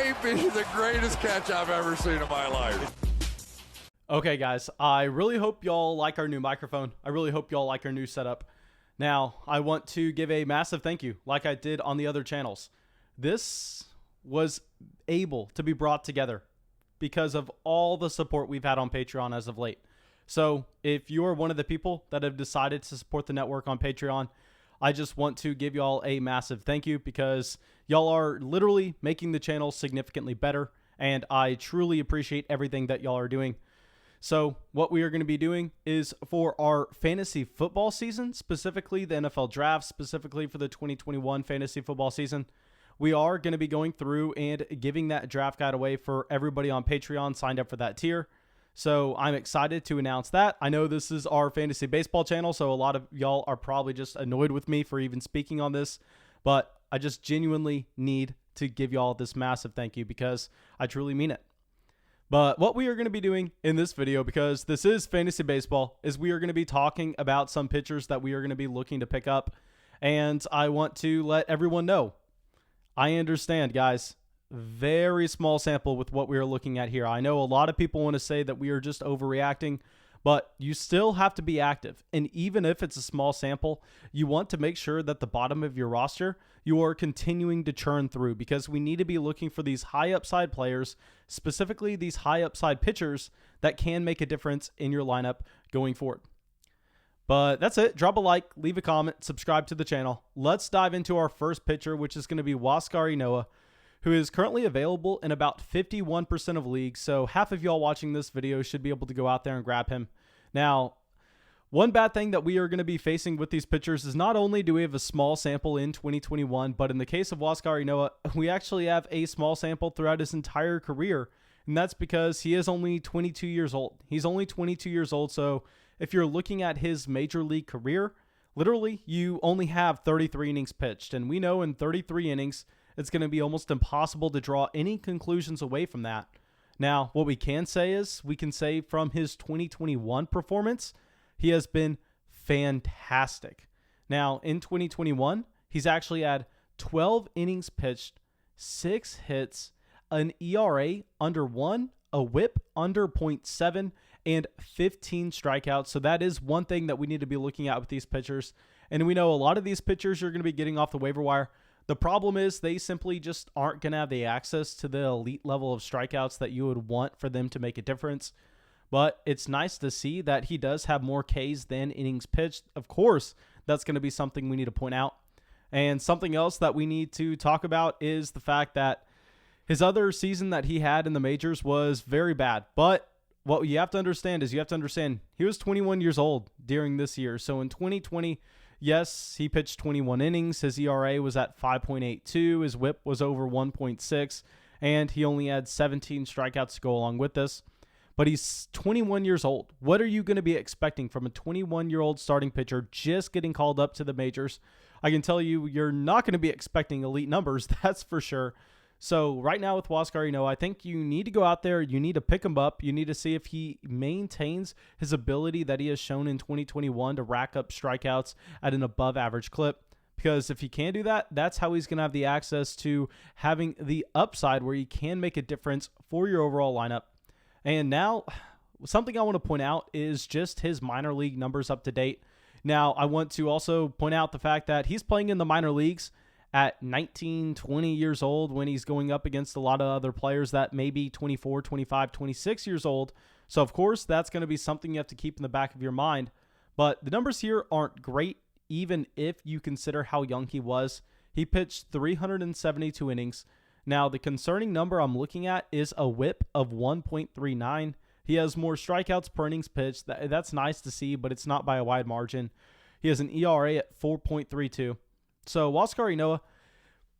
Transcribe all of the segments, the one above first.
may be the greatest catch I've ever seen in my life. Okay, guys, I really hope y'all like our new microphone. I really hope y'all like our new setup. Now, I want to give a massive thank you, like I did on the other channels. This was able to be brought together because of all the support we've had on Patreon as of late. So if you are one of the people that have decided to support the network on Patreon, I just want to give y'all a massive thank you because y'all are literally making the channel significantly better, and I truly appreciate everything that y'all are doing. So what we are going to be doing is for our fantasy football season, specifically the NFL draft, specifically for the 2021 fantasy football season, we are going to be going through and giving that draft guide away for everybody on Patreon signed up for that tier. So I'm excited to announce that. I know this is our fantasy baseball channel, so a lot of y'all are probably just annoyed with me for even speaking on this, but I just genuinely need to give y'all this massive thank you because I truly mean it. But what we are going to be doing in this video, because this is fantasy baseball, is we are going to be talking about some pitchers that we are going to be looking to pick up. And I want to let everyone know, I understand, guys, very small sample with what we are looking at here. I know a lot of people want to say that we are just overreacting, but you still have to be active. And even if it's a small sample, you want to make sure that the bottom of your roster, you are continuing to churn through, because we need to be looking for these high upside players, specifically these high upside pitchers that can make a difference in your lineup going forward. But that's it. Drop a like, leave a comment, subscribe to the channel. Let's dive into our first pitcher, which is going to be Wascari Noa, who is currently available in about 51% of leagues. So half of y'all watching this video should be able to go out there and grab him. Now, one bad thing that we are going to be facing with these pitchers is not only do we have a small sample in 2021, but in the case of Wascari Noa, we actually have a small sample throughout his entire career. And that's because he is only 22 years old. He's only 22 years old. So if you're looking at his major league career, literally you only have 33 innings pitched. And we know in 33 innings, it's going to be almost impossible to draw any conclusions away from that. Now, what we can say is we can say from his 2021 performance, he has been fantastic. Now, in 2021, he's actually had 12 innings pitched, 6 hits, an ERA under 1, a whip under 0.7, and 15 strikeouts. So that is one thing that we need to be looking at with these pitchers. And we know a lot of these pitchers are going to be getting off the waiver wire. The problem is they simply just aren't going to have the access to the elite level of strikeouts that you would want for them to make a difference. But it's nice to see that he does have more Ks than innings pitched. Of course, that's going to be something we need to point out. And something else that we need to talk about is the fact that his other season that he had in the majors was very bad. But what you have to understand is he was 21 years old during this year. So in 2020, yes, he pitched 21 innings. His ERA was at 5.82. His whip was over 1.6. And he only had 17 strikeouts to go along with this. But he's 21 years old. What are you going to be expecting from a 21-year-old starting pitcher just getting called up to the majors? I can tell you, you're not going to be expecting elite numbers, that's for sure. So right now with Wascari Noa, I think you need to go out there. You need to pick him up. You need to see if he maintains his ability that he has shown in 2021 to rack up strikeouts at an above average clip. Because if he can do that, that's how he's going to have the access to having the upside where he can make a difference for your overall lineup. And now, something I want to point out is just his minor league numbers up to date. Now, I want to also point out the fact that he's playing in the minor leagues at 19, 20 years old when he's going up against a lot of other players that may be 24, 25, 26 years old. So, of course, that's going to be something you have to keep in the back of your mind. But the numbers here aren't great, even if you consider how young he was. He pitched 372 innings. Now, the concerning number I'm looking at is a whip of 1.39. He has more strikeouts per innings pitched. That's nice to see, but it's not by a wide margin. He has an ERA at 4.32. So, Wascari Noa,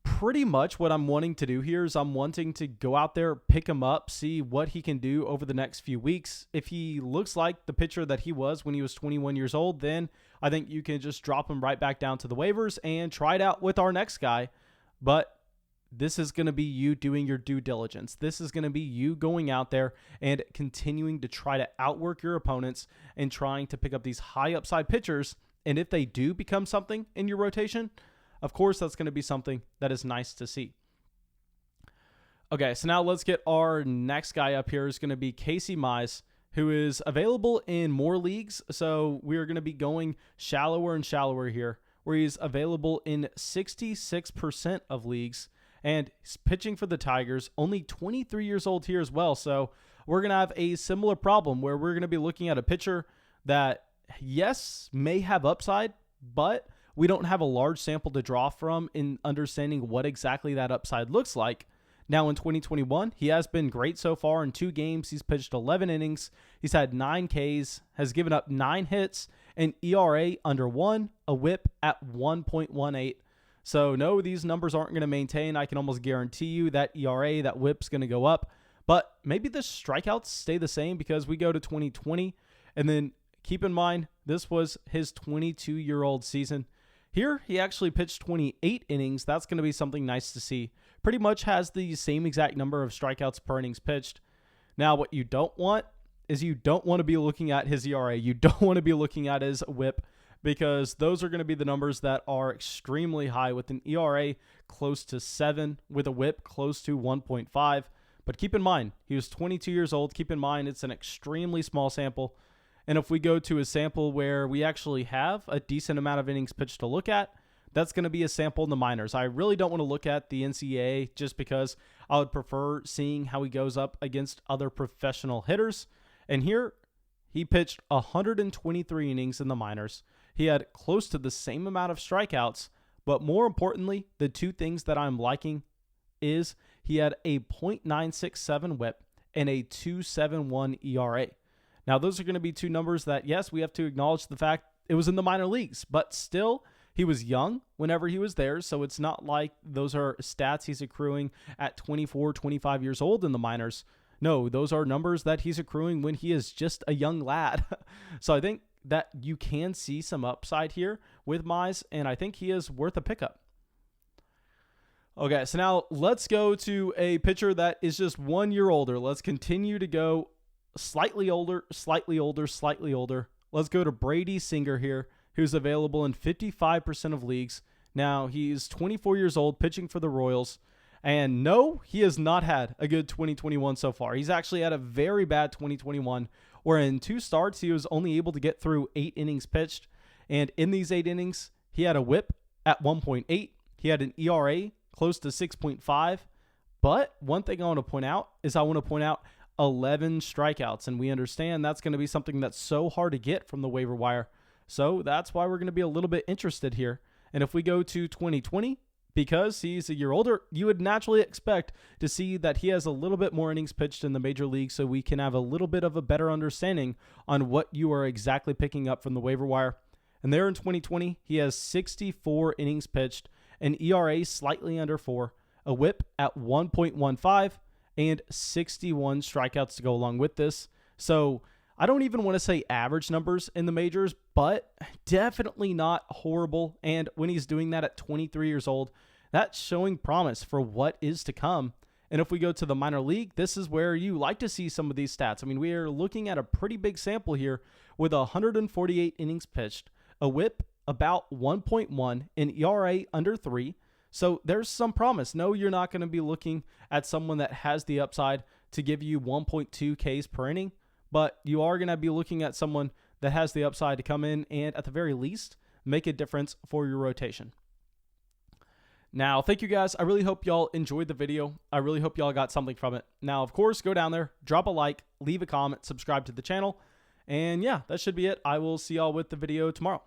pretty much what I'm wanting to do here is I'm wanting to go out there, pick him up, see what he can do over the next few weeks. If he looks like the pitcher that he was when he was 21 years old, then I think you can just drop him right back down to the waivers and try it out with our next guy. But this is going to be you doing your due diligence. This is going to be you going out there and continuing to try to outwork your opponents and trying to pick up these high upside pitchers. And if they do become something in your rotation, of course, that's going to be something that is nice to see. Okay, so now let's get our next guy up here. Is going to be Mize, who is available in more leagues. So we're going to be going shallower and shallower here, where he's available in 66% of leagues. And he's pitching for the Tigers, only 23 years old here as well. So we're going to have a similar problem where we're going to be looking at a pitcher that, yes, may have upside, but we don't have a large sample to draw from in understanding what exactly that upside looks like. Now in 2021, he has been great so far in 2 games. He's pitched 11 innings. He's had 9 Ks, has given up 9 hits, an ERA under 1, a whip at 1.18. So no, these numbers aren't going to maintain. I can almost guarantee you that ERA, that whip's going to go up. But maybe the strikeouts stay the same because we go to 2020. And then keep in mind, this was his 22-year-old season. Here, he actually pitched 28 innings. That's going to be something nice to see. Pretty much has the same exact number of strikeouts per innings pitched. Now, what you don't want is you don't want to be looking at his ERA. You don't want to be looking at his whip, because those are going to be the numbers that are extremely high, with an ERA close to 7, with a whip close to 1.5. But keep in mind, he was 22 years old. Keep in mind, it's an extremely small sample. And if we go to a sample where we actually have a decent amount of innings pitched to look at, that's going to be a sample in the minors. I really don't want to look at the NCAA just because I would prefer seeing how he goes up against other professional hitters. And here, he pitched 123 innings in the minors. He had close to the same amount of strikeouts, but more importantly, the 2 things that I'm liking is he had a .967 whip and a 2.71 ERA. Now, those are going to be 2 numbers that, yes, we have to acknowledge the fact it was in the minor leagues, but still, he was young whenever he was there, so it's not like those are stats he's accruing at 24, 25 years old in the minors. No, those are numbers that he's accruing when he is just a young lad. So I think that you can see some upside here with Mize, and I think he is worth a pickup. Okay, so now let's go to a pitcher that is just 1 year older. Let's continue to go slightly older, slightly older, slightly older. Let's go to Brady Singer here, who's available in 55% of leagues. Now, he's 24 years old, pitching for the Royals. And no, he has not had a good 2021 so far. He's actually had a very bad 2021, where in 2 starts, he was only able to get through 8 innings pitched. And in these 8 innings, he had a whip at 1.8. He had an ERA close to 6.5. But one thing I want to point out is 11 strikeouts. And we understand that's going to be something that's so hard to get from the waiver wire. So that's why we're going to be a little bit interested here. And if we go to 2020, because he's a year older, you would naturally expect to see that he has a little bit more innings pitched in the major league, so we can have a little bit of a better understanding on what you are exactly picking up from the waiver wire. And there in 2020, he has 64 innings pitched, an ERA slightly under 4, a whip at 1.15, and 61 strikeouts to go along with this. So I don't even want to say average numbers in the majors, but definitely not horrible. And when he's doing that at 23 years old, that's showing promise for what is to come. And if we go to the minor league, this is where you like to see some of these stats. I mean, we are looking at a pretty big sample here with 148 innings pitched, a whip about 1.1, an ERA under 3. So there's some promise. No, you're not going to be looking at someone that has the upside to give you 1.2 Ks per inning, but you are going to be looking at someone that has the upside to come in and, at the very least, make a difference for your rotation. Now, thank you guys. I really hope y'all enjoyed the video. I really hope y'all got something from it. Now, of course, go down there, drop a like, leave a comment, subscribe to the channel, and yeah, that should be it. I will see y'all with the video tomorrow.